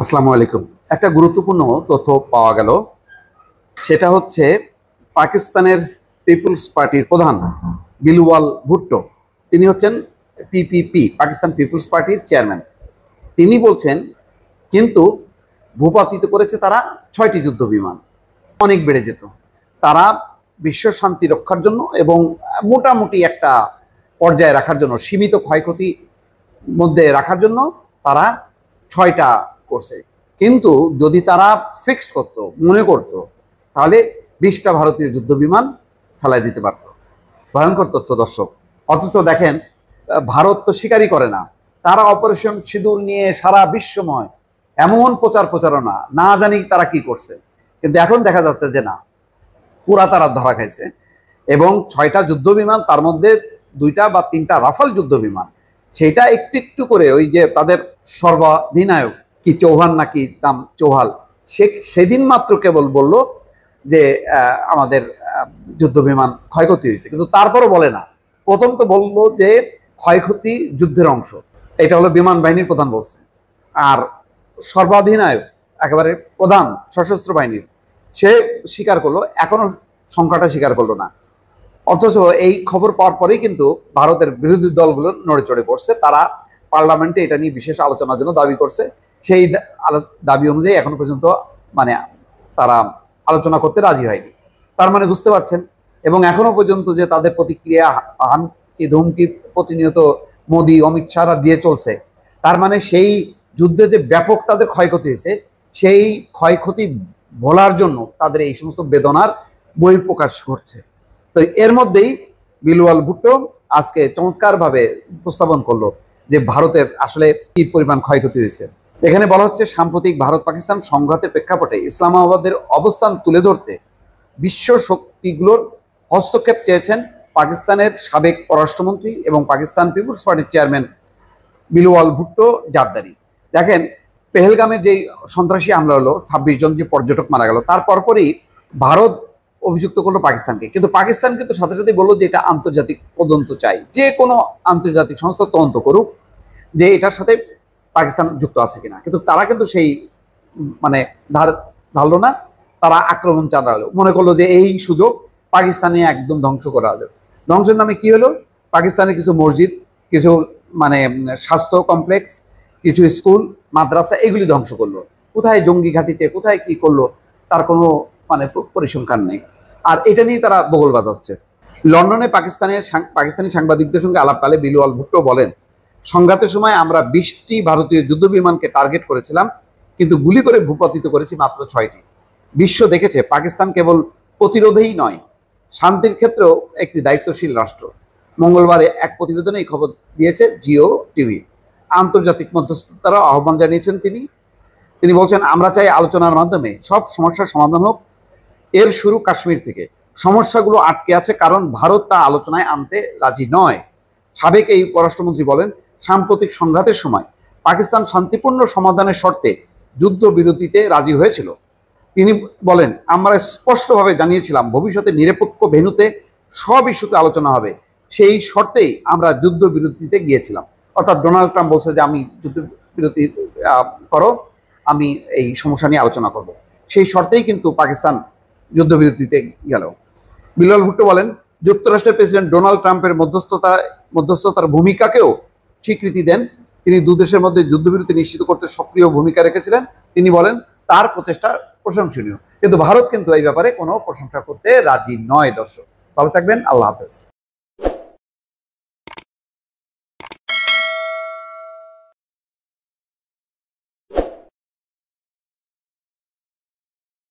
আসসালামু আলাইকুম। একটা গুরুত্বপূর্ণ তথ্য পাওয়া গেল, সেটা হচ্ছে পাকিস্তানের পিপলস পার্টির প্রধান বিলওয়াল ভুট্টো। তিনি হচ্ছেন পিপিপি, পাকিস্তান পিপলস পার্টির চেয়ারম্যান। তিনি বলছেন কিন্তু ভূপাতিত করেছে তারা 6টি যুদ্ধ বিমান, অনেক বেড়ে যেত। তারা বিশ্ব শান্তি রক্ষার জন্য এবং মোটামুটি একটা পর্যায়ে রাখার জন্য, সীমিত ক্ষয়ক্ষতি মধ্যে রাখার জন্য তারা 6টা করছে। কিন্তু যদি তারা ফিক্সড করতো, মনে করতো, তাহলে 20টা ভারতীয় যুদ্ধ বিমান ফেলাই দিতে পারত। ভয়ঙ্কর তথ্য দর্শক। অথচ দেখেন, ভারত তো স্বীকারই করে না। তারা অপারেশন সিঁদুর নিয়ে সারা বিশ্বময় এমন প্রচারণা, না জানি তারা কি করছে। কিন্তু এখন দেখা যাচ্ছে যে না, পুরা তারা ধরা খাইছে। এবং 6টা যুদ্ধ বিমান, তার মধ্যে 2টা বা 3টা রাফাল যুদ্ধ বিমান, সেটা একটু একটু করে ওই যে তাদের সর্বাধিনায়ক কি চৌহান নাকি নাম চৌহাল, সেদিন মাত্র কেবল বলল যে আমাদের যুদ্ধ বিমান ক্ষয়ক্ষতি হয়েছে, কিন্তু তারপরও বলে না। প্রথম তো বললো যে ক্ষয়ক্ষতি যুদ্ধের অংশ, এটা হলো বিমান বাহিনীর প্রধান বলছে। আর সর্বাধিনায়ক, একেবারে প্রধান সশস্ত্র বাহিনীর, সে স্বীকার করলো, এখনো সংখ্যাটা স্বীকার করলো না। অথচ এই খবর পাওয়ার পরেই কিন্তু ভারতের বিরোধী দলগুলো নড়ে চড়ে পড়ছে। তারা পার্লামেন্টে এটা নিয়ে বিশেষ আলোচনার জন্য দাবি করছে। সেই দাবি অনুযায়ী এখনো পর্যন্ত মানে তারা আলোচনা করতে রাজি হয়নি। তার মানে বুঝতে পারছেন। এবং এখনো পর্যন্ত যে তাদের প্রতিক্রিয়া, হামকি ধুমকি প্রতিনিয়ত মোদি অমিত শাহরা দিয়ে চলছে, তার মানে সেই যুদ্ধে যে ব্যাপক তাদের ক্ষয়ক্ষতি হয়েছে, সেই ক্ষয়ক্ষতি ভোলার জন্য তাদের এই সমস্ত বেদনার বহিঃপ্রকাশ ঘটছে। তো এর মধ্যেই বিলওয়াল ভুট্টো আজকে চমৎকারভাবে উপস্থাপন করলো যে ভারতের আসলে কি পরিমাণ ক্ষয়ক্ষতি হয়েছে। এখানে বলা হচ্ছে, সাম্প্রতিক ভারত পাকিস্তান সংঘাতের প্রেক্ষাপটে ইসলামাবাদের অবস্থান তুলে ধরতে বিশ্ব শক্তিগুলোর হস্তক্ষেপ চেয়েছেন পাকিস্তানের সাবেক পররাষ্ট্রমন্ত্রী এবং পাকিস্তান পিপলস পার্টির চেয়ারম্যান বিলওয়াল ভুট্টো জারদারি। দেখেন, পেহেলগামের যে সন্ত্রাসী হামলা হলো, 26 জন যে পর্যটক মারা গেল, তার পরপরই ভারত অভিযুক্ত করলো পাকিস্তানকে। কিন্তু পাকিস্তান কিন্তু সাথে সাথে বললো যে এটা আন্তর্জাতিক তদন্ত চাই, যে কোনো আন্তর্জাতিক সংস্থা তদন্ত করুক যে এটার সাথে পাকিস্তান যুক্ত আছে কিনা। কিন্তু তারা কিন্তু সেই মানে ধারলো না। তারা আক্রমণ চালালো, মনে করলো যে এই সুযোগ পাকিস্তানে একদম ধ্বংস করা হলো। ধ্বংসের নামে কি হলো? পাকিস্তানে কিছু মসজিদ, কিছু মানে স্বাস্থ্য কমপ্লেক্স, কিছু স্কুল মাদ্রাসা, এগুলি ধ্বংস করলো। কোথায় জঙ্গি ঘাঁটিতে, কোথায় কি করলো, তার কোনো মানে পরিসংখ্যান নেই। আর এটা নিয়ে তারা বগল বাজাচ্ছে। লন্ডনে পাকিস্তানি সাংবাদিকদের সঙ্গে আলাপকালে বিলওয়াল ভুট্টো বলেন, সংঘাতের সময় আমরা 20টি ভারতীয় যুদ্ধ বিমানকে টার্গেট করেছিলাম, কিন্তু গুলি করে ভূপাতিত করেছি মাত্র 6টি। বিশ্ব দেখেছে পাকিস্তান কেবল প্রতিরোধেই নয়, শান্তির ক্ষেত্রেও একটি দায়িত্বশীল রাষ্ট্র। মঙ্গলবারে এক প্রতিবেদনে এই খবর দিয়েছে জিও টিভি। আন্তর্জাতিক মধ্যস্থতার আহ্বান জানিয়েছেন তিনি বলছেন, আমরা চাই আলোচনার মাধ্যমে সব সমস্যার সমাধান হোক। এর শুরু কাশ্মীর থেকে। সমস্যাগুলো আটকে আছে কারণ ভারত তা আলোচনায় আনতে রাজি নয়। সাবেক এই পররাষ্ট্রমন্ত্রী বলেন, সাম্প্রতিক সংঘাতের সময় পাকিস্তান শান্তিপূর্ণ সমাধানের শর্তে যুদ্ধবিরতিতে রাজি হয়েছিল। তিনি বলেন, আমরা স্পষ্টভাবে জানিয়েছিলাম ভবিষ্যতে নিরপেক্ষ ভেন্যুতে সব ইস্যুতে আলোচনা হবে, সেই শর্তেই আমরা যুদ্ধবিরতিতে গিয়েছিলাম। অর্থাৎ ডোনাল্ড ট্রাম্প বলছে যে আমি যুদ্ধবিরতি করো, আমি এই সমস্যা নিয়ে আলোচনা করব। সেই শর্তেই কিন্তু পাকিস্তান যুদ্ধবিরতিতে গেল। বিলওয়াল ভুট্টো বলেন, যুক্তরাষ্ট্রের প্রেসিডেন্ট ডোনাল্ড ট্রাম্পের মধ্যস্থতার ভূমিকাকেও স্বীকৃতি দেন। তিনি দুদেশের মধ্যে যুদ্ধবিরতি নিশ্চিত করতে সক্রিয় ভূমিকা রেখেছিলেন। তিনি বলেন, তার প্রচেষ্টা প্রশংসনীয়। কিন্তু ভারত কিন্তু এই ব্যাপারে কোনো প্রশংসা করতে রাজি নয়। দর্শক, ভালো থাকবেন। আল্লাহ হাফেজ।